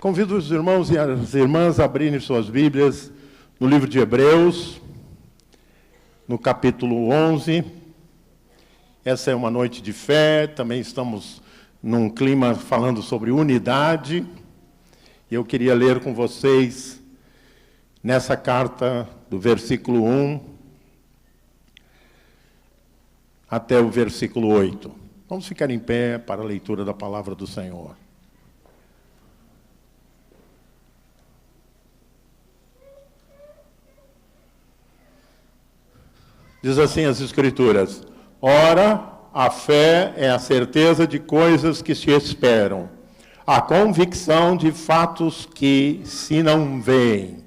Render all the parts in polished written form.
Convido os irmãos e as irmãs a abrirem suas Bíblias no livro de Hebreus, no capítulo 11. Essa é uma noite de fé, também estamos num clima falando sobre unidade. E eu queria ler com vocês nessa carta do versículo 1 até o versículo 8. Vamos ficar em pé para a leitura da palavra do Senhor. Diz assim as Escrituras: ora, a fé é a certeza de coisas que se esperam, a convicção de fatos que se não veem.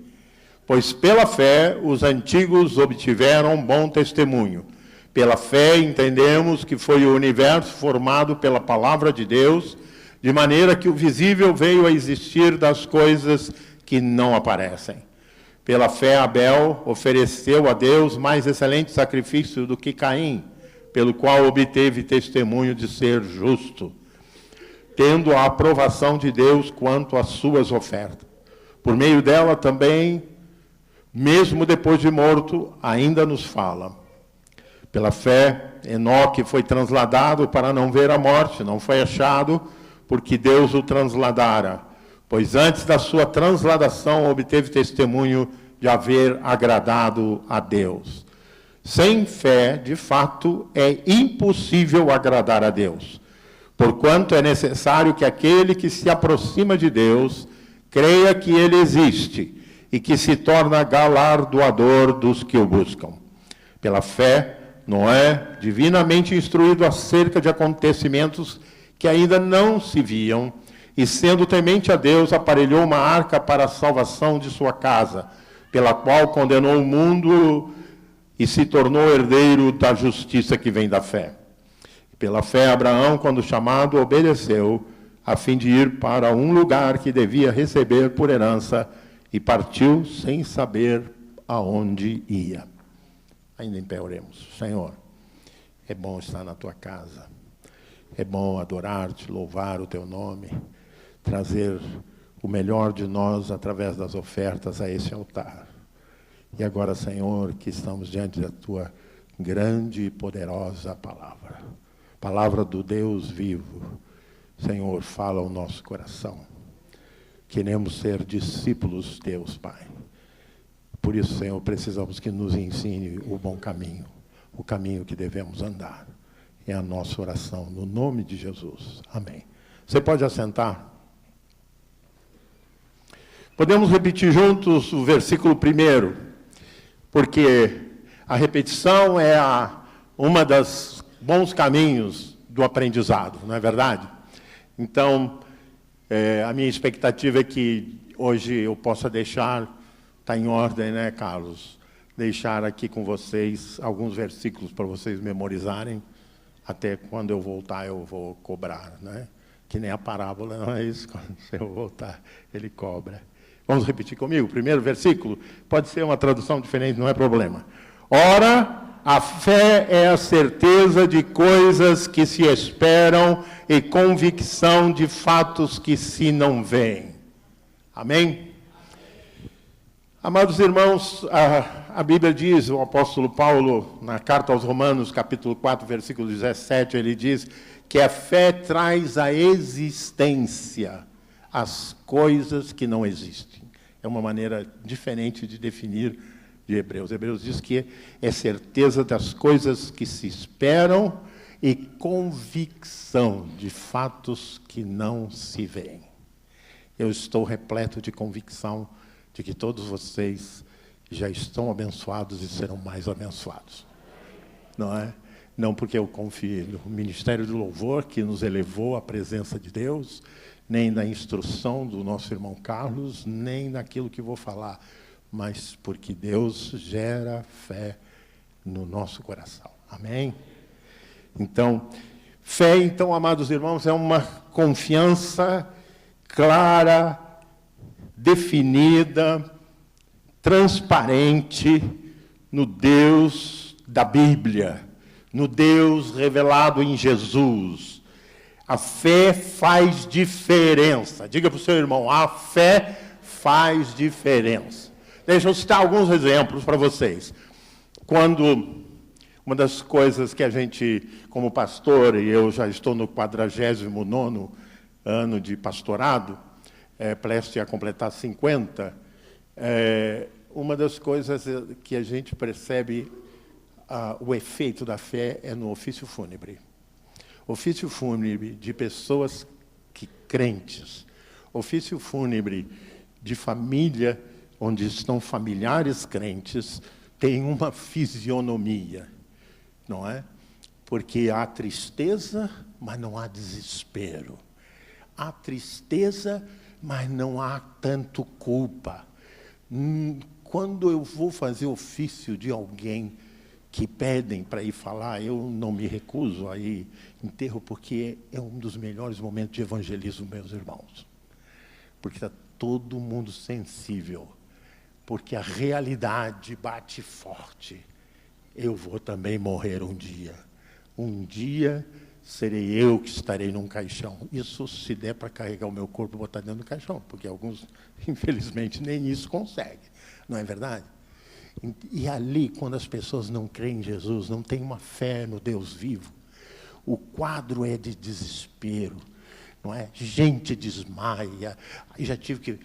Pois pela fé os antigos obtiveram bom testemunho. Pela fé entendemos que foi o universo formado pela palavra de Deus, de maneira que o visível veio a existir das coisas que não aparecem. Pela fé, Abel ofereceu a Deus mais excelente sacrifício do que Caim, pelo qual obteve testemunho de ser justo, tendo a aprovação de Deus quanto às suas ofertas. Por meio dela também, mesmo depois de morto, ainda nos fala. Pela fé, Enoque foi transladado para não ver a morte, não foi achado, porque Deus o transladara. Pois antes da sua transladação obteve testemunho de haver agradado a Deus. Sem fé, de fato, é impossível agradar a Deus, porquanto é necessário que aquele que se aproxima de Deus creia que Ele existe e que se torna galardoador dos que o buscam. Pela fé, Noé, divinamente instruído acerca de acontecimentos que ainda não se viam, e sendo temente a Deus, aparelhou uma arca para a salvação de sua casa, pela qual condenou o mundo e se tornou herdeiro da justiça que vem da fé. Pela fé, Abraão, quando chamado, obedeceu, a fim de ir para um lugar que devia receber por herança, e partiu sem saber aonde ia. Ainda em pé oremos. Senhor, é bom estar na tua casa, é bom adorar-te, louvar o teu nome, trazer o melhor de nós através das ofertas a esse altar. E agora, Senhor, que estamos diante da tua grande e poderosa palavra, palavra do Deus vivo. Senhor, fala ao nosso coração. Queremos ser discípulos teus, Pai. Por isso, Senhor, precisamos que nos ensine o bom caminho, o caminho que devemos andar. É a nossa oração, no nome de Jesus. Amém. Você pode assentar? Podemos repetir juntos o versículo 1, porque a repetição é uma das bons caminhos do aprendizado, não é verdade? Então, a minha expectativa é que hoje eu possa deixar, está em ordem, né, Carlos? Deixar aqui com vocês alguns versículos para vocês memorizarem, até quando eu voltar eu vou cobrar, né? Que nem a parábola, não é isso? Quando eu voltar, ele cobra. Vamos repetir comigo? O primeiro versículo, pode ser uma tradução diferente, não é problema. Ora, a fé é a certeza de coisas que se esperam e convicção de fatos que se não veem. Amém? Amados irmãos, a Bíblia diz, o apóstolo Paulo, na carta aos Romanos, capítulo 4, versículo 17, ele diz que a fé traz à existência as coisas que não existem. É uma maneira diferente de definir de Hebreus. Hebreus diz que é certeza das coisas que se esperam e convicção de fatos que não se veem. Eu estou repleto de convicção de que todos vocês já estão abençoados e serão mais abençoados. Não é? Não porque eu confio no ministério do louvor que nos elevou à presença de Deus, nem na instrução do nosso irmão Carlos, nem naquilo que vou falar, mas porque Deus gera fé no nosso coração. Amém? Então, fé, então, amados irmãos, é uma confiança clara, definida, transparente no Deus da Bíblia, no Deus revelado em Jesus. A fé faz diferença. Diga para o seu irmão, a fé faz diferença. Deixa eu citar alguns exemplos para vocês. Quando uma das coisas que a gente, como pastor, e eu já estou no 49º ano de pastorado, prestes a completar 50, uma das coisas que a gente percebe o efeito da fé é no ofício fúnebre. Ofício fúnebre de pessoas crentes, ofício fúnebre de família, onde estão familiares crentes, tem uma fisionomia, não é? Porque há tristeza, mas não há desespero. Há tristeza, mas não há tanto culpa. Quando eu vou fazer ofício de alguém que pedem para ir falar, eu não me recuso a ir enterro, porque é um dos melhores momentos de evangelismo, meus irmãos. Porque está todo mundo sensível. Porque a realidade bate forte. Eu vou também morrer um dia. Um dia serei eu que estarei num caixão. Isso se der para carregar o meu corpo e botar dentro do caixão, porque alguns, infelizmente, nem isso conseguem. Não é verdade? E ali, quando as pessoas não creem em Jesus, não têm uma fé no Deus vivo, o quadro é de desespero, não é? Gente desmaia, já tive que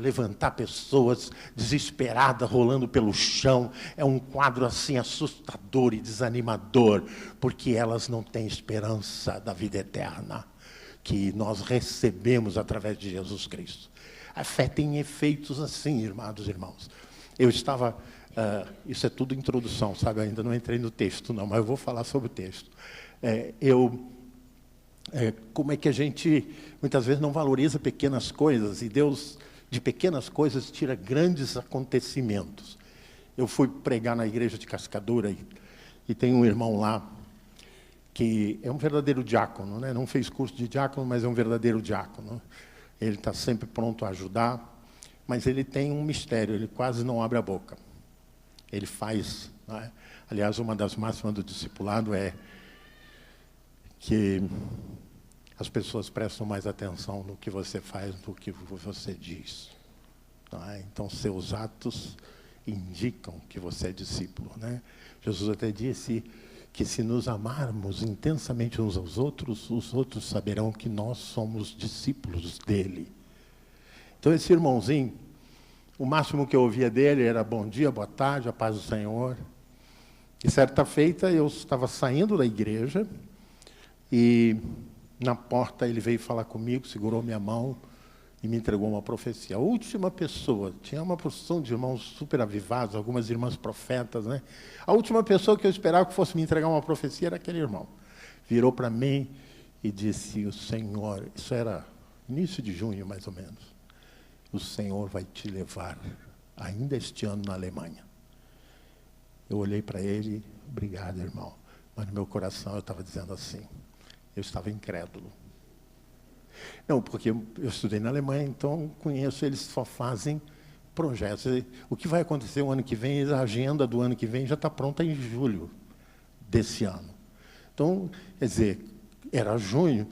levantar pessoas desesperadas, rolando pelo chão. É um quadro assim assustador e desanimador, porque elas não têm esperança da vida eterna, que nós recebemos através de Jesus Cristo. A fé tem efeitos assim, amados irmãos. Eu estava... isso é tudo introdução, sabe? Eu ainda não entrei no texto, não, mas eu vou falar sobre o texto. Como é que a gente, muitas vezes, não valoriza pequenas coisas, e Deus, de pequenas coisas, tira grandes acontecimentos. Eu fui pregar na igreja de Cascadura, e tem um irmão lá, que é um verdadeiro diácono, né? Não fez curso de diácono, mas é um verdadeiro diácono. Ele está sempre pronto a ajudar, mas ele tem um mistério, ele quase não abre a boca. Ele faz, né? Aliás, uma das máximas do discipulado é que as pessoas prestam mais atenção no que você faz do que você diz. Né? Então, seus atos indicam que você é discípulo. Né? Jesus até disse que se nos amarmos intensamente uns aos outros, os outros saberão que nós somos discípulos dele. Então, esse irmãozinho, o máximo que eu ouvia dele era bom dia, boa tarde, a paz do Senhor. E certa feita eu estava saindo da igreja e na porta ele veio falar comigo, segurou minha mão e me entregou uma profecia. A última pessoa, tinha uma porção de irmãos super avivados, algumas irmãs profetas, né? A última pessoa que eu esperava que fosse me entregar uma profecia era aquele irmão. Virou para mim e disse, o Senhor, isso era início de junho mais ou menos, o Senhor vai te levar ainda este ano na Alemanha. Eu olhei para ele, obrigado, irmão. Mas no meu coração eu estava dizendo assim, eu estava incrédulo. Não, porque eu estudei na Alemanha, então conheço, eles só fazem projetos. O que vai acontecer o ano que vem, a agenda do ano que vem já está pronta em julho desse ano. Então, quer dizer, era junho,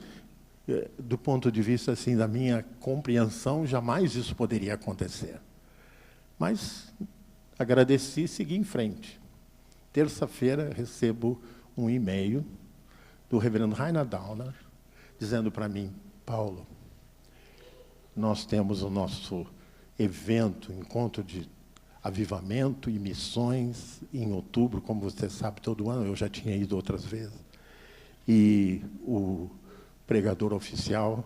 do ponto de vista assim, da minha compreensão, jamais isso poderia acontecer. Mas agradeci e segui em frente. Terça-feira recebo um e-mail do reverendo Rainer Downer, dizendo para mim, Paulo, nós temos o nosso evento, encontro de avivamento e missões em outubro, como você sabe, todo ano, eu já tinha ido outras vezes. E o pregador oficial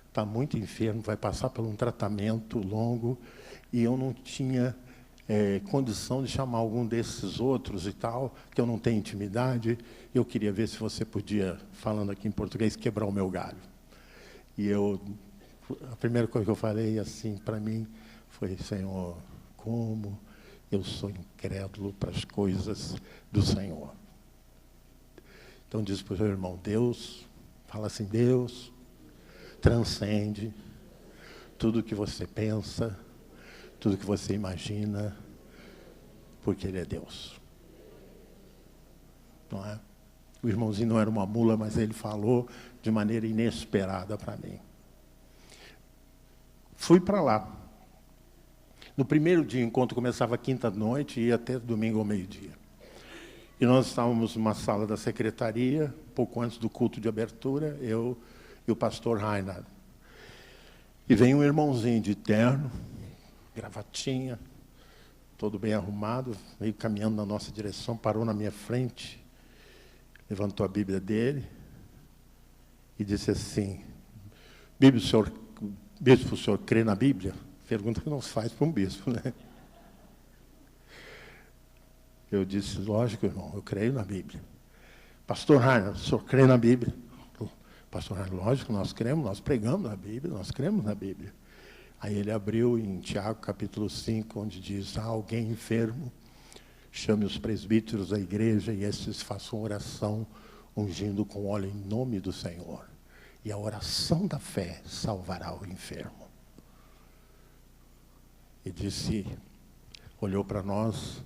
está muito enfermo, vai passar por um tratamento longo, e eu não tinha condição de chamar algum desses outros e tal, que eu não tenho intimidade. Eu queria ver se você podia, falando aqui em português, quebrar o meu galho. E a primeira coisa que eu falei assim para mim foi, Senhor, como eu sou incrédulo para as coisas do Senhor. Então diz para o seu irmão, Deus, fala assim, Deus transcende tudo que você pensa, tudo que você imagina, porque Ele é Deus. Não é? O irmãozinho não era uma mula, mas ele falou de maneira inesperada para mim. Fui para lá. No primeiro dia, o encontro começava quinta-noite e ia até domingo ao meio-dia. E nós estávamos numa sala da secretaria, pouco antes do culto de abertura, eu e o pastor Reinhard. E vem um irmãozinho de terno, gravatinha, todo bem arrumado, veio caminhando na nossa direção, parou na minha frente, levantou a Bíblia dele e disse assim: bispo, o senhor crê na Bíblia? Pergunta que não se faz para um bispo, né? Eu disse: lógico, irmão, eu creio na Bíblia. Pastor Reinhard, o senhor crê na Bíblia? Pastor Reinhard, lógico, nós cremos, nós pregamos na Bíblia, nós cremos na Bíblia. Aí ele abriu em Tiago, capítulo 5, onde diz: há alguém enfermo, chame os presbíteros da igreja e esses façam oração, ungindo com óleo em nome do Senhor. E a oração da fé salvará o enfermo. E disse, olhou para nós,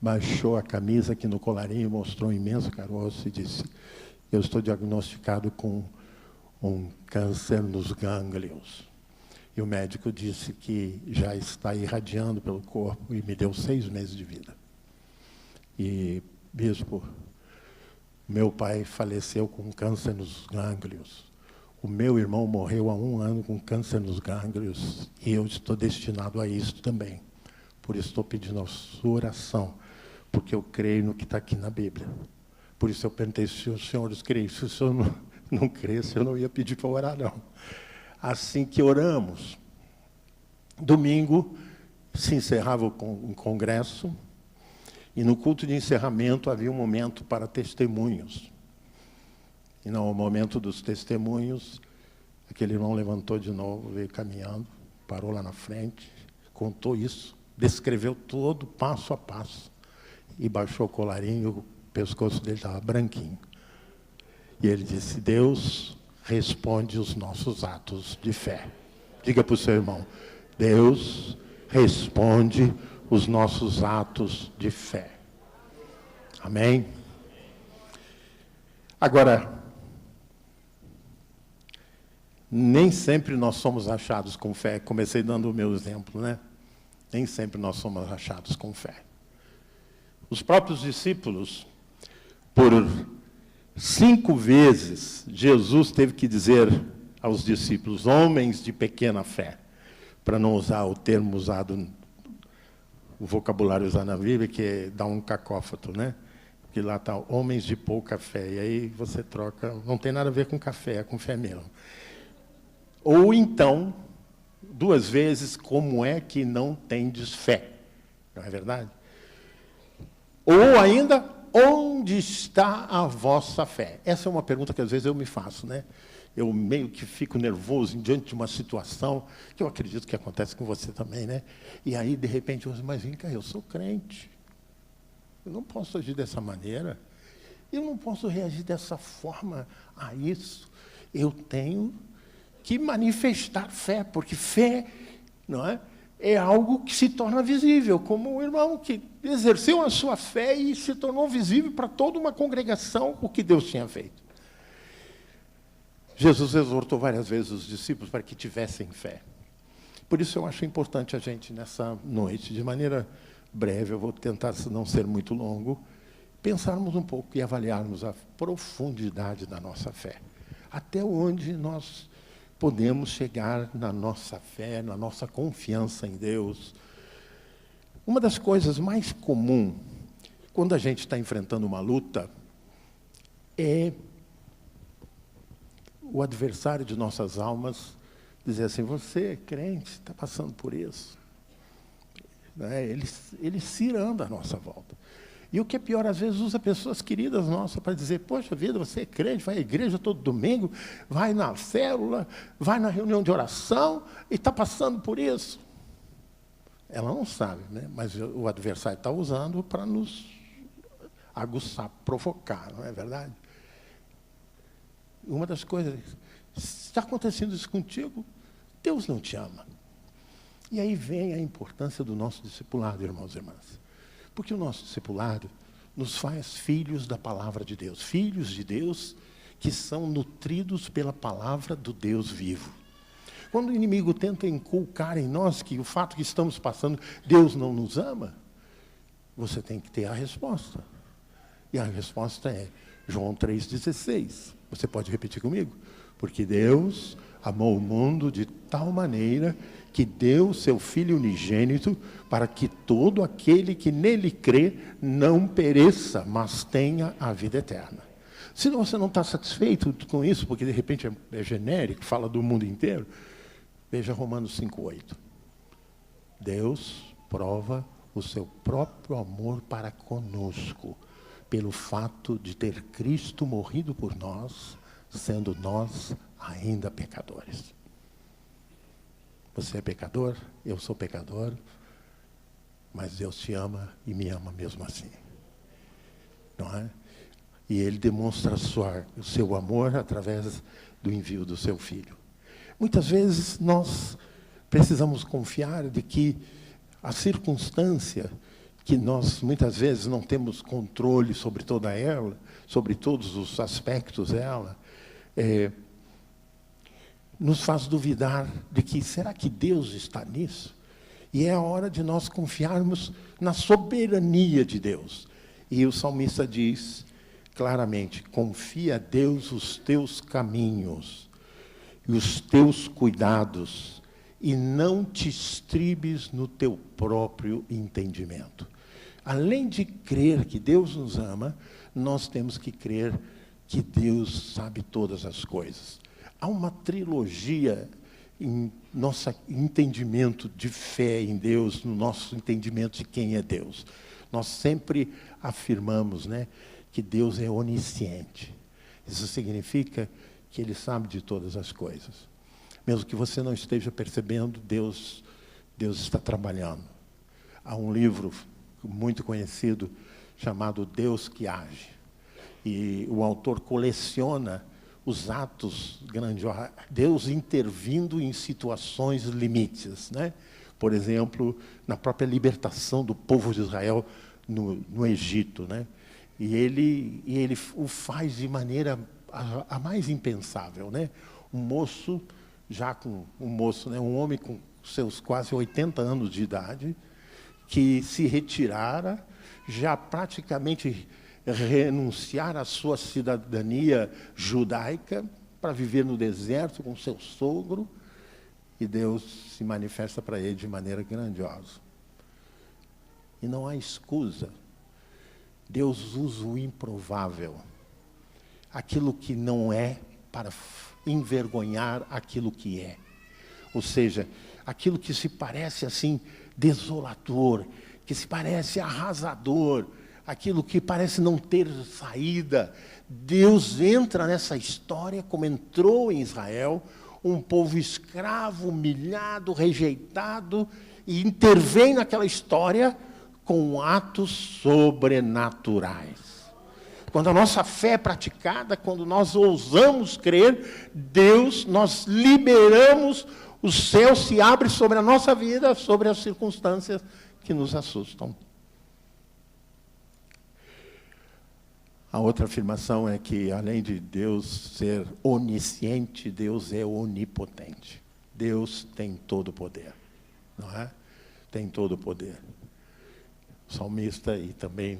baixou a camisa aqui no colarinho, mostrou um imenso caroço e disse: eu estou diagnosticado com um câncer nos gânglios. E o médico disse que já está irradiando pelo corpo e me deu 6 meses de vida. E, bispo, meu pai faleceu com câncer nos gânglios. O meu irmão morreu há 1 ano com câncer nos gânglios. E eu estou destinado a isso também. Por isso estou pedindo a sua oração, porque eu creio no que está aqui na Bíblia. Por isso eu perguntei se os senhores creem. Se o senhor não cresce, eu não ia pedir para orar, não. Assim que oramos, domingo se encerrava o congresso, e no culto de encerramento havia um momento para testemunhos. E no momento dos testemunhos, aquele irmão levantou de novo, veio caminhando, parou lá na frente, contou isso, descreveu todo, passo a passo, e baixou o colarinho, o pescoço dele estava branquinho. E ele disse: Deus responde os nossos atos de fé. Diga para o seu irmão: Deus responde os nossos atos de fé. Amém? Agora, nem sempre nós somos achados com fé. Comecei dando o meu exemplo, né? Nem sempre nós somos achados com fé. Os próprios discípulos, por 5 vezes, Jesus teve que dizer aos discípulos, homens de pequena fé, para não usar o termo usado, o vocabulário usado na Bíblia, que dá um cacófato, né? Que lá está homens de pouca fé, e aí você troca, não tem nada a ver com café, é com fé mesmo. Ou então, 2 vezes, como é que não tendes fé? Não é verdade? Ou ainda, onde está a vossa fé? Essa é uma pergunta que às vezes eu me faço, né? Eu meio que fico nervoso diante de uma situação, que eu acredito que acontece com você também, né? E aí, de repente, eu digo: mas vem cá, eu sou crente. Eu não posso agir dessa maneira. Eu não posso reagir dessa forma a isso. Eu tenho que manifestar fé, porque fé, não é? É algo que se torna visível, como o irmão que exerceu a sua fé e se tornou visível para toda uma congregação o que Deus tinha feito. Jesus exortou várias vezes os discípulos para que tivessem fé. Por isso eu acho importante a gente, nessa noite, de maneira breve, eu vou tentar não ser muito longo, pensarmos um pouco e avaliarmos a profundidade da nossa fé. Até onde nós podemos chegar na nossa fé, na nossa confiança em Deus. Uma das coisas mais comuns, quando a gente está enfrentando uma luta, é o adversário de nossas almas dizer assim: você é crente, está passando por isso. Ele ciranda a nossa volta. E o que é pior, às vezes usa pessoas queridas nossas para dizer: poxa vida, você é crente, vai à igreja todo domingo, vai na célula, vai na reunião de oração e está passando por isso. Ela não sabe, né? Mas o adversário está usando para nos aguçar, provocar, não é verdade? Uma das coisas, está acontecendo isso contigo, Deus não te ama. E aí vem a importância do nosso discipulado, irmãos e irmãs. Porque o nosso discipulado nos faz filhos da palavra de Deus. Filhos de Deus que são nutridos pela palavra do Deus vivo. Quando o inimigo tenta inculcar em nós que o fato que estamos passando, Deus não nos ama, você tem que ter a resposta. E a resposta é João 3,16. Você pode repetir comigo? Porque Deus amou o mundo de tal maneira que deu seu Filho unigênito para que todo aquele que nele crê não pereça, mas tenha a vida eterna. Se você não está satisfeito com isso, porque de repente é genérico, fala do mundo inteiro, veja Romanos 5,8. Deus prova o seu próprio amor para conosco, pelo fato de ter Cristo morrido por nós, sendo nós ainda pecadores. Você é pecador, eu sou pecador, mas Deus te ama e me ama mesmo assim. Não é? E Ele demonstra o seu amor através do envio do seu Filho. Muitas vezes nós precisamos confiar de que a circunstância, que nós muitas vezes não temos controle sobre toda ela, sobre todos os aspectos dela, nos faz duvidar de que, será que Deus está nisso? E é a hora de nós confiarmos na soberania de Deus. E o salmista diz claramente, confia a Deus os teus caminhos e os teus cuidados, e não te estribes no teu próprio entendimento. Além de crer que Deus nos ama, nós temos que crer que Deus sabe todas as coisas. Há uma trilogia em nosso entendimento de fé em Deus, no nosso entendimento de quem é Deus. Nós sempre afirmamos, né, que Deus é onisciente. Isso significa que Ele sabe de todas as coisas. Mesmo que você não esteja percebendo, Deus está trabalhando. Há um livro muito conhecido chamado Deus que Age. E o autor coleciona os atos grandiosos, Deus intervindo em situações limites, né? Por exemplo, na própria libertação do povo de Israel no Egito, né? E ele o faz de maneira a mais impensável, né? Um homem com seus quase 80 anos de idade, que se retirara, já praticamente renunciar à sua cidadania judaica para viver no deserto com seu sogro, e Deus se manifesta para ele de maneira grandiosa. E não há escusa. Deus usa o improvável, aquilo que não é, para envergonhar aquilo que é. Ou seja, aquilo que se parece assim desolador, que se parece arrasador, aquilo que parece não ter saída. Deus entra nessa história como entrou em Israel, um povo escravo, humilhado, rejeitado, e intervém naquela história com atos sobrenaturais. Quando a nossa fé é praticada, quando nós ousamos crer, nós liberamos, o céu se abre sobre a nossa vida, sobre as circunstâncias que nos assustam. A outra afirmação é que, além de Deus ser onisciente, Deus é onipotente. Deus tem todo o poder, não é? Tem todo o poder. O salmista e também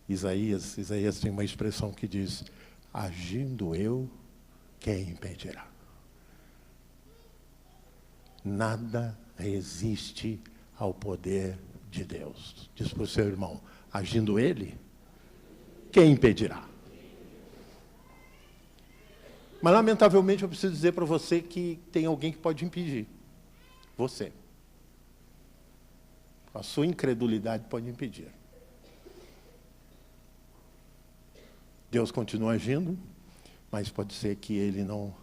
Isaías tem uma expressão que diz, agindo eu, quem impedirá? Nada resiste ao poder de Deus. Diz para o seu irmão, agindo Ele, quem impedirá? Mas, lamentavelmente, eu preciso dizer para você que tem alguém que pode impedir. Você. A sua incredulidade pode impedir. Deus continua agindo, mas pode ser que Ele não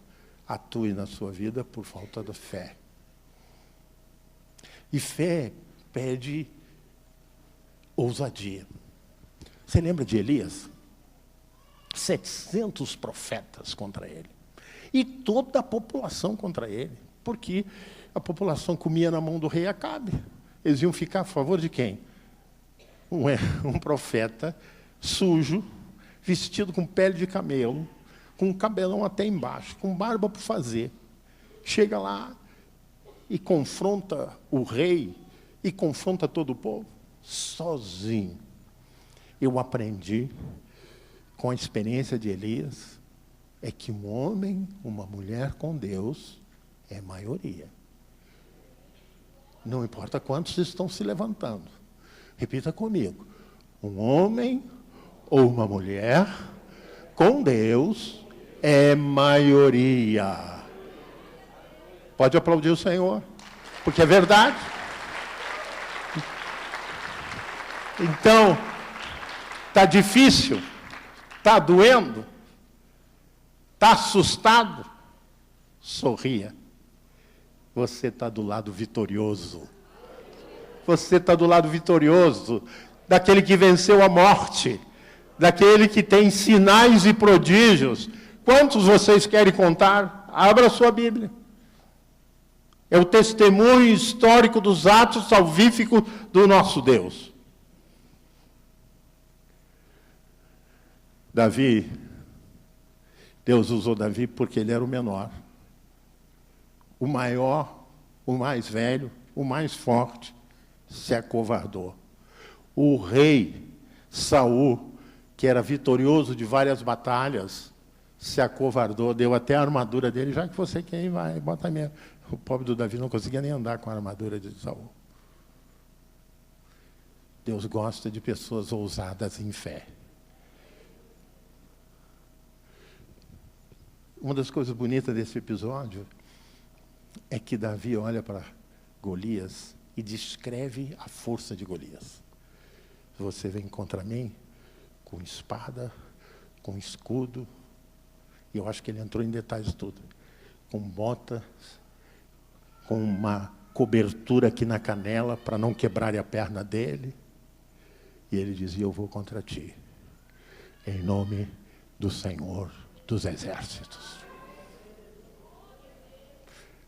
atue na sua vida por falta de fé. E fé pede ousadia. Você lembra de Elias? 700 profetas contra ele. E toda a população contra ele. Porque a população comia na mão do rei Acabe. Eles iam ficar a favor de quem? Um profeta sujo, vestido com pele de camelo, com um cabelão até embaixo, com barba por fazer. Chega lá e confronta o rei e confronta todo o povo, sozinho. Eu aprendi, com a experiência de Elias, é que um homem, uma mulher com Deus, é maioria. Não importa quantos estão se levantando. Repita comigo. Um homem ou uma mulher com Deus é maioria. Pode aplaudir o Senhor, porque é verdade. Então, está difícil, está doendo, está assustado, sorria. Você está do lado vitorioso. Você está do lado vitorioso, daquele que venceu a morte, daquele que tem sinais e prodígios. Quantos vocês querem contar? Abra a sua Bíblia. É o testemunho histórico dos atos salvíficos do nosso Deus. Davi, Deus usou Davi porque ele era o menor. O maior, o mais velho, o mais forte, se acovardou. O rei Saul, que era vitorioso de várias batalhas, se acovardou, deu até a armadura dele, já que você quem vai, bota mesmo. O pobre do Davi não conseguia nem andar com a armadura de Saul. Deus gosta de pessoas ousadas em fé. Uma das coisas bonitas desse episódio é que Davi olha para Golias e descreve a força de Golias. Você vem contra mim com espada, com escudo, e eu acho que ele entrou em detalhes tudo, com botas, com uma cobertura aqui na canela para não quebrar a perna dele. E ele dizia, eu vou contra ti, em nome do Senhor dos Exércitos.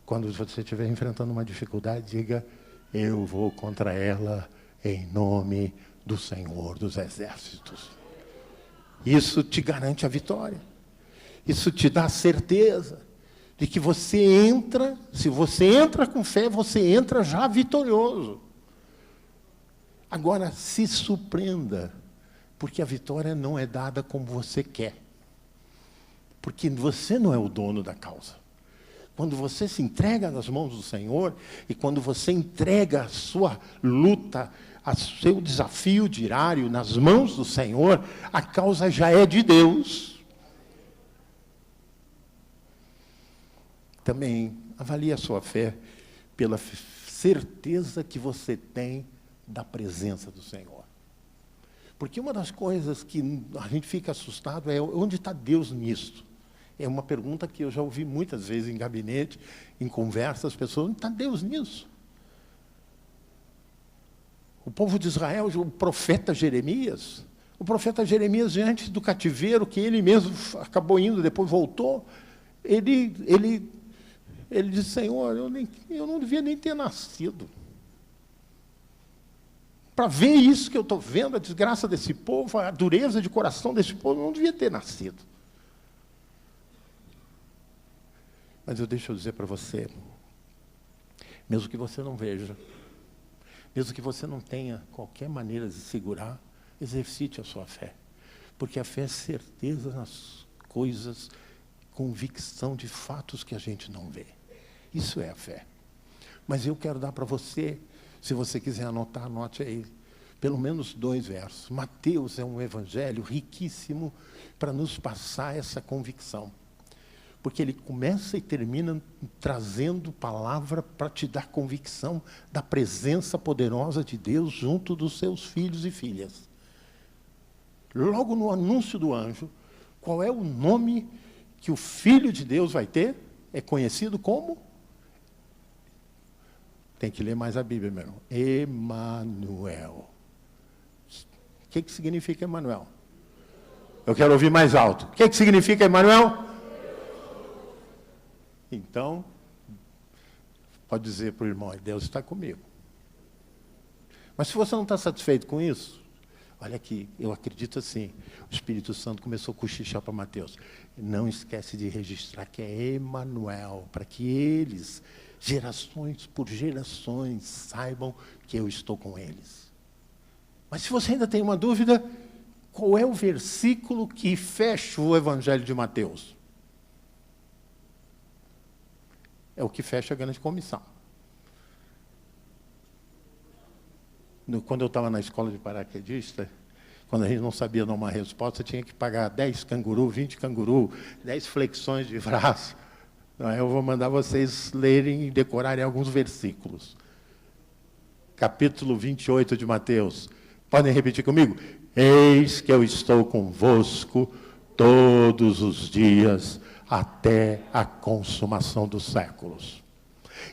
Quando você estiver enfrentando uma dificuldade, diga, eu vou contra ela em nome do Senhor dos Exércitos. Isso te garante a vitória. Isso te dá certeza de que você entra, se você entra com fé, você entra já vitorioso. Agora, se surpreenda, porque a vitória não é dada como você quer. Porque você não é o dono da causa. Quando você se entrega nas mãos do Senhor, e quando você entrega a sua luta, o seu desafio diário nas mãos do Senhor, a causa já é de Deus. Também avalie a sua fé pela certeza que você tem da presença do Senhor. Porque uma das coisas que a gente fica assustado é onde está Deus nisso? É uma pergunta que eu já ouvi muitas vezes em gabinete, em conversa, as pessoas, onde está Deus nisso? O povo de Israel, o profeta Jeremias, diante do cativeiro, que ele mesmo acabou indo, depois voltou, ele disse, Senhor, eu não devia nem ter nascido. Para ver isso que eu estou vendo, a desgraça desse povo, a dureza de coração desse povo, eu não devia ter nascido. Mas deixa eu dizer para você, mesmo que você não veja, mesmo que você não tenha qualquer maneira de segurar, exercite a sua fé. Porque a fé é certeza nas coisas, convicção de fatos que a gente não vê. Isso é a fé. Mas eu quero dar para você, se você quiser anotar, anote aí, pelo menos 2 versos. Mateus é um evangelho riquíssimo para nos passar essa convicção. Porque ele começa e termina trazendo palavra para te dar convicção da presença poderosa de Deus junto dos seus filhos e filhas. Logo no anúncio do anjo, qual é o nome que o Filho de Deus vai ter? É conhecido como? Tem que ler mais a Bíblia, meu irmão. Emanuel. O que significa Emanuel? Eu quero ouvir mais alto. O que significa Emanuel? Então, pode dizer para o irmão, Deus está comigo. Mas se você não está satisfeito com isso, Olha aqui, eu acredito assim. O Espírito Santo começou a cochichar para Mateus. Não esquece de registrar que é Emanuel, para que eles, gerações por gerações, saibam que eu estou com eles. Mas se você ainda tem uma dúvida, qual é o versículo que fecha o Evangelho de Mateus? É o que fecha a grande comissão. Quando eu estava na escola de paraquedista, quando a gente não sabia dar uma resposta, tinha que pagar 10 canguru, 20 canguru, 10 flexões de braço. Eu vou mandar vocês lerem e decorarem alguns versículos. Capítulo 28 de Mateus. Podem repetir comigo? Eis que eu estou convosco todos os dias, até a consumação dos séculos.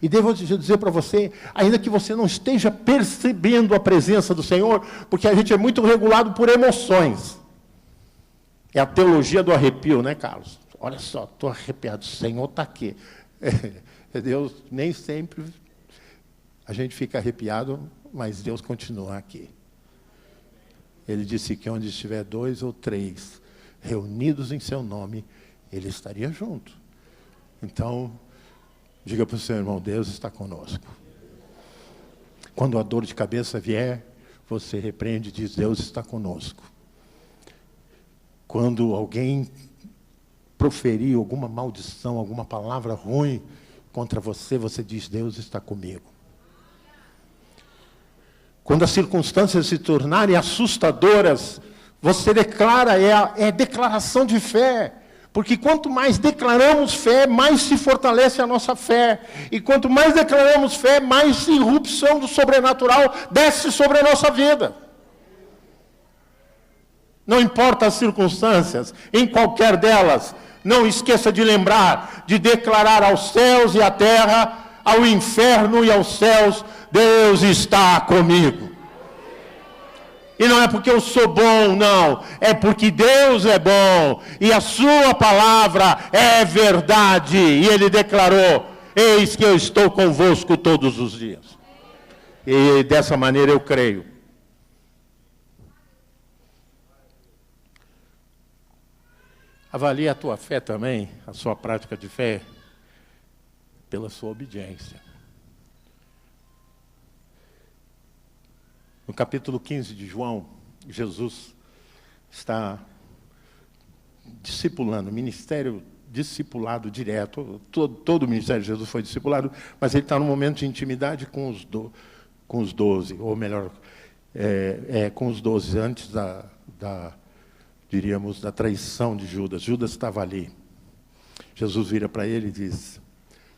E devo dizer para você, ainda que você não esteja percebendo a presença do Senhor, porque a gente é muito regulado por emoções. É a teologia do arrepio, né, Carlos? Olha só, estou arrepiado, o Senhor está aqui. Deus, nem sempre a gente fica arrepiado, mas Deus continua aqui. Ele disse que onde estiver 2 ou 3 reunidos em seu nome, Ele estaria junto. Então, diga para o seu irmão, Deus está conosco. Quando a dor de cabeça vier, você repreende e diz, Deus está conosco. Quando alguém proferir alguma maldição, alguma palavra ruim contra você, você diz, Deus está comigo. Quando as circunstâncias se tornarem assustadoras, você declara, é declaração de fé. Porque quanto mais declaramos fé, mais se fortalece a nossa fé. E quanto mais declaramos fé, mais irrupção do sobrenatural desce sobre a nossa vida. Não importa as circunstâncias, em qualquer delas, não esqueça de lembrar, de declarar aos céus e à terra, ao inferno e aos céus, Deus está comigo. E não é porque eu sou bom, não. É porque Deus é bom. E a sua palavra é verdade. E Ele declarou, eis que eu estou convosco todos os dias. E dessa maneira eu creio. Avalie a tua fé também, a sua prática de fé, pela sua obediência. No capítulo 15 de João, Jesus está discipulando, ministério discipulado direto. Todo o ministério de Jesus foi discipulado, mas ele está num momento de intimidade com os 12, ou melhor, com os 12, antes diríamos, da traição de Judas. Judas estava ali. Jesus vira para ele e diz,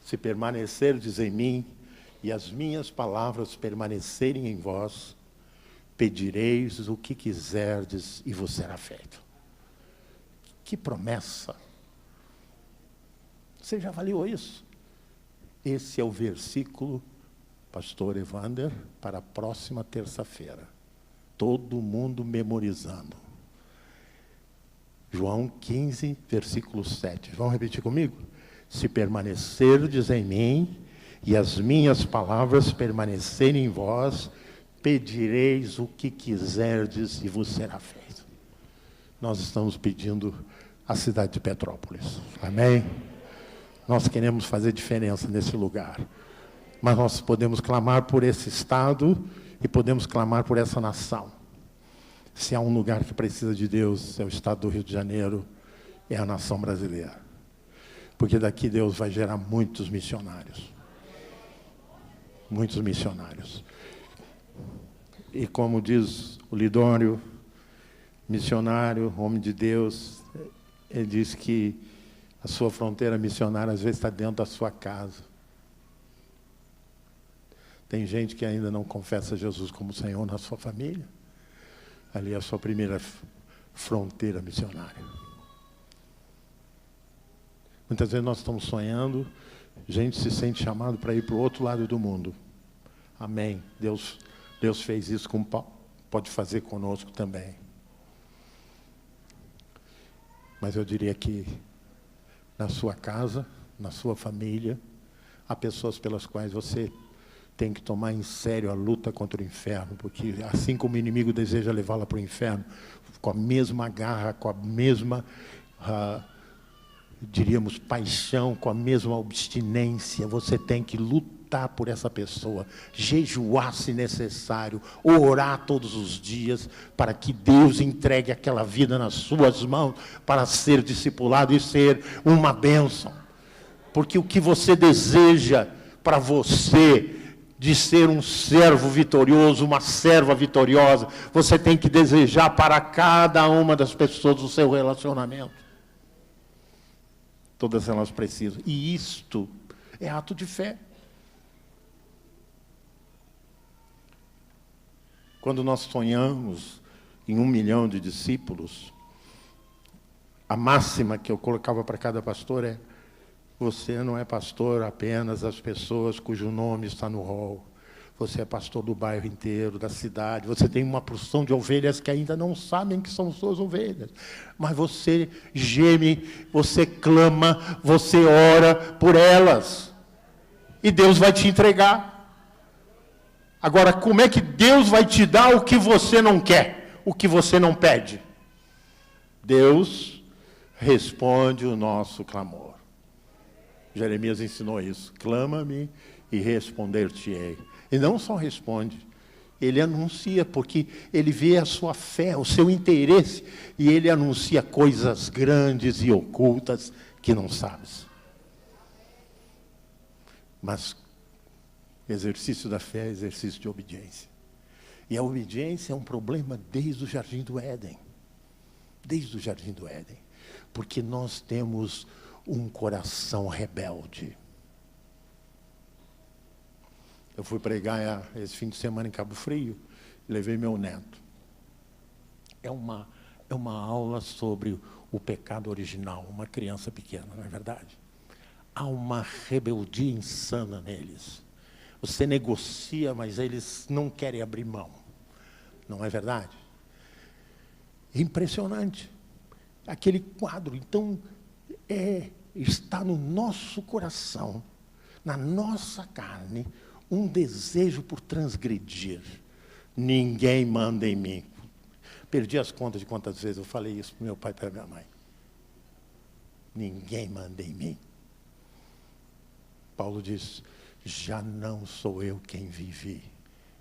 se permanecerdes em mim, e as minhas palavras permanecerem em vós, pedireis o que quiserdes e vos será feito. Que promessa! Você já avaliou isso? Esse é o versículo, pastor Evander, para a próxima terça-feira. Todo mundo memorizando. João 15, versículo 7. Vamos repetir comigo? Se permanecerdes em mim, e as minhas palavras permanecerem em vós, pedireis o que quiserdes e vos será feito. Nós estamos pedindo a cidade de Petrópolis. Amém? Nós queremos fazer diferença nesse lugar. Mas nós podemos clamar por esse estado e podemos clamar por essa nação. Se há um lugar que precisa de Deus, é o estado do Rio de Janeiro, é a nação brasileira. Porque daqui Deus vai gerar muitos missionários. Muitos missionários. E como diz o Lidônio, missionário, homem de Deus, ele diz que a sua fronteira missionária às vezes está dentro da sua casa. Tem gente que ainda não confessa Jesus como Senhor na sua família. Ali é a sua primeira fronteira missionária. Muitas vezes nós estamos sonhando, gente se sente chamado para ir para o outro lado do mundo. Amém. Deus fez isso com Paulo, pode fazer conosco também. Mas eu diria que na sua casa, na sua família, há pessoas pelas quais você tem que tomar em sério a luta contra o inferno, porque assim como o inimigo deseja levá-la para o inferno, com a mesma garra, com a mesma, diríamos, paixão, com a mesma obstinência, você tem que lutar por essa pessoa, jejuar se necessário, orar todos os dias, para que Deus entregue aquela vida nas suas mãos, para ser discipulado e ser uma bênção. Porque o que você deseja para você, de ser um servo vitorioso, uma serva vitoriosa, você tem que desejar para cada uma das pessoas do seu relacionamento. Todas elas precisam. E isto é ato de fé. Quando nós sonhamos em 1 milhão de discípulos, a máxima que eu colocava para cada pastor é: você não é pastor apenas das pessoas cujo nome está no rol. Você é pastor do bairro inteiro, da cidade. Você tem uma porção de ovelhas que ainda não sabem que são suas ovelhas. Mas você geme, você clama, você ora por elas. E Deus vai te entregar. Agora, como é que Deus vai te dar o que você não quer? O que você não pede? Deus responde o nosso clamor. Jeremias ensinou isso. Clama-me e responder-te-ei. E não só responde, ele anuncia, porque ele vê a sua fé, o seu interesse, e ele anuncia coisas grandes e ocultas que não sabes. Mas exercício da fé é exercício de obediência. E a obediência é um problema desde o Jardim do Éden. Desde o Jardim do Éden. Porque nós temos um coração rebelde. Eu fui pregar esse fim de semana em Cabo Frio, levei meu neto. É uma aula sobre o pecado original, uma criança pequena, não é verdade? Há uma rebeldia insana neles. Você negocia, mas eles não querem abrir mão. Não é verdade? Impressionante. Aquele quadro, então, está no nosso coração, na nossa carne, um desejo por transgredir. Ninguém manda em mim. Perdi as contas de quantas vezes eu falei isso para meu pai e para minha mãe. Ninguém manda em mim. Paulo diz: já não sou eu quem vivi.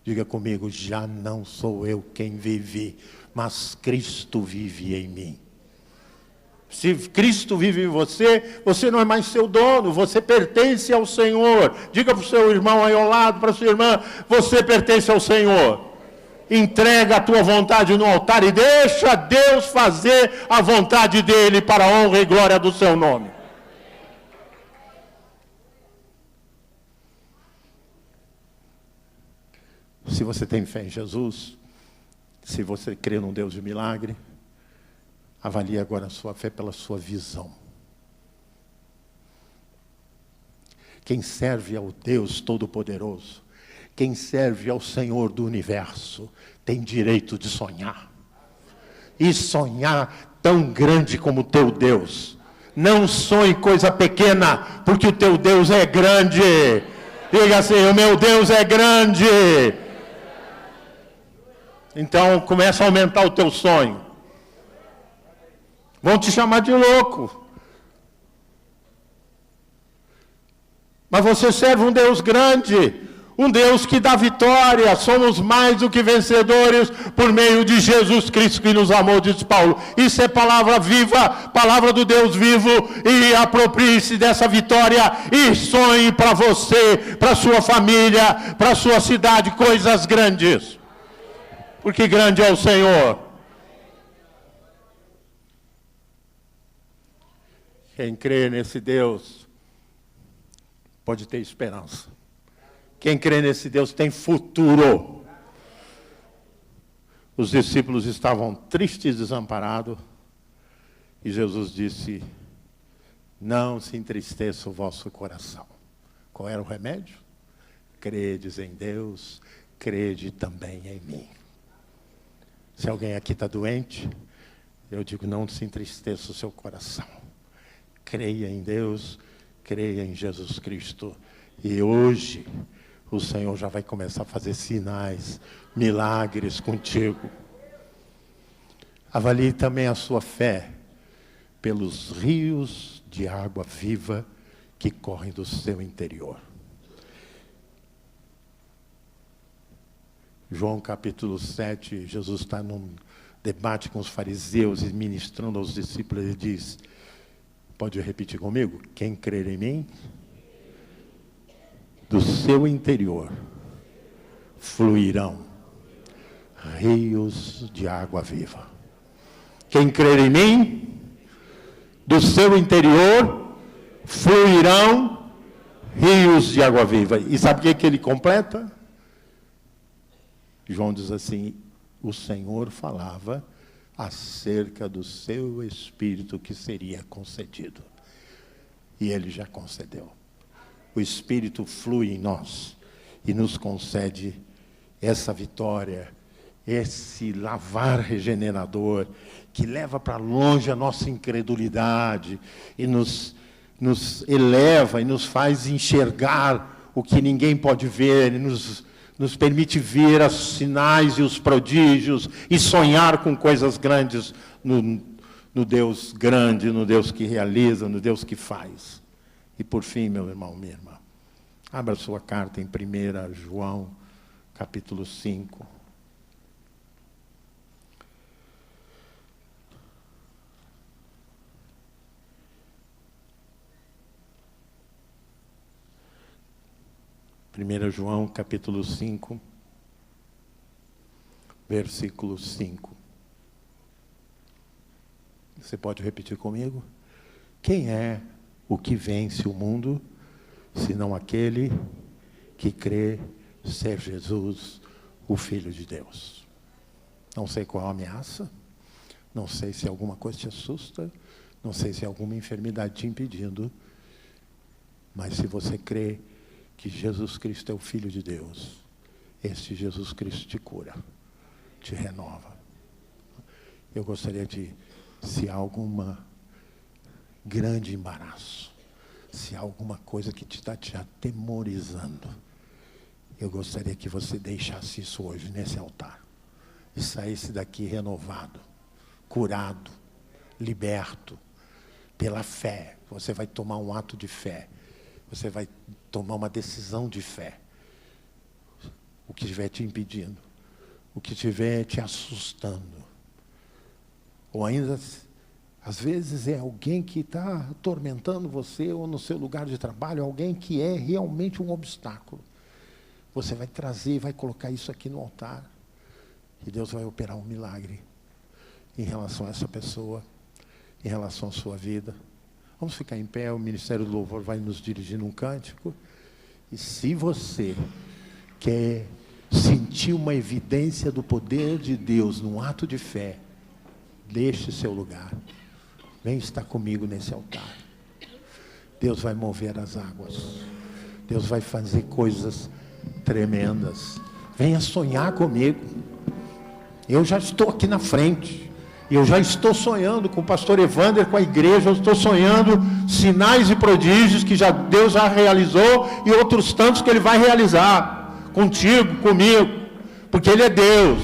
Diga comigo: já não sou eu quem vivi, mas Cristo vive em mim. Se Cristo vive em você, você não é mais seu dono, você pertence ao Senhor. Diga para o seu irmão aí ao lado, para a sua irmã: você pertence ao Senhor. Entrega a tua vontade no altar e deixa Deus fazer a vontade dEle para a honra e glória do seu nome. Se você tem fé em Jesus, se você crê num Deus de milagre, avalie agora a sua fé pela sua visão. Quem serve ao Deus Todo-Poderoso, quem serve ao Senhor do Universo, tem direito de sonhar. E sonhar tão grande como o teu Deus. Não sonhe coisa pequena, porque o teu Deus é grande. Diga assim: o meu Deus é grande. Então, começa a aumentar o teu sonho. Vão te chamar de louco. Mas você serve um Deus grande, um Deus que dá vitória. Somos mais do que vencedores por meio de Jesus Cristo que nos amou, diz Paulo. Isso é palavra viva, palavra do Deus vivo. E aproprie-se dessa vitória e sonhe para você, para sua família, para sua cidade, coisas grandes. Porque grande é o Senhor. Quem crê nesse Deus pode ter esperança. Quem crê nesse Deus tem futuro. Os discípulos estavam tristes e desamparados. E Jesus disse: não se entristeça o vosso coração. Qual era o remédio? Credes em Deus, crede também em mim. Se alguém aqui está doente, eu digo: não se entristeça o seu coração. Creia em Deus, creia em Jesus Cristo. E hoje, o Senhor já vai começar a fazer sinais, milagres contigo. Avalie também a sua fé pelos rios de água viva que correm do seu interior. João capítulo 7, Jesus está num debate com os fariseus e ministrando aos discípulos, ele diz, pode repetir comigo? Quem crer em mim, do seu interior fluirão rios de água viva. Quem crer em mim, do seu interior fluirão rios de água viva. E sabe o que ele completa? João diz assim, o Senhor falava acerca do seu Espírito que seria concedido. E ele já concedeu. O Espírito flui em nós e nos concede essa vitória, esse lavar regenerador, que leva para longe a nossa incredulidade e nos eleva e nos faz enxergar o que ninguém pode ver, e nos permite ver os sinais e os prodígios e sonhar com coisas grandes no Deus grande, no Deus que realiza, no Deus que faz. E por fim, meu irmão, minha irmã, abra sua carta em 1 João, capítulo 5. Primeira João, capítulo 5, versículo 5. Você pode repetir comigo? Quem é o que vence o mundo, senão aquele que crê ser Jesus, o Filho de Deus? Não sei qual a ameaça, não sei se alguma coisa te assusta, não sei se alguma enfermidade te impedindo, mas se você crê que Jesus Cristo é o Filho de Deus, este Jesus Cristo te cura, te renova. Eu gostaria de, se há alguma grande embaraço, se há alguma coisa que te está te atemorizando, eu gostaria que você deixasse isso hoje nesse altar e saísse daqui renovado, curado, liberto, pela fé. Você vai tomar um ato de fé. Você vai tomar uma decisão de fé. O que estiver te impedindo, o que estiver te assustando, ou ainda, às vezes é alguém que está atormentando você, ou no seu lugar de trabalho, alguém que é realmente um obstáculo. Você vai trazer, vai colocar isso aqui no altar, e Deus vai operar um milagre em relação a essa pessoa, em relação à sua vida. Vamos ficar em pé, o Ministério do Louvor vai nos dirigir num cântico. E se você quer sentir uma evidência do poder de Deus num ato de fé, deixe seu lugar. Vem estar comigo nesse altar. Deus vai mover as águas. Deus vai fazer coisas tremendas. Venha sonhar comigo. Eu já estou aqui na frente. Eu já estou sonhando com o pastor Evander, com a igreja, eu estou sonhando sinais e prodígios que Deus já realizou e outros tantos que Ele vai realizar, contigo, comigo, porque Ele é Deus.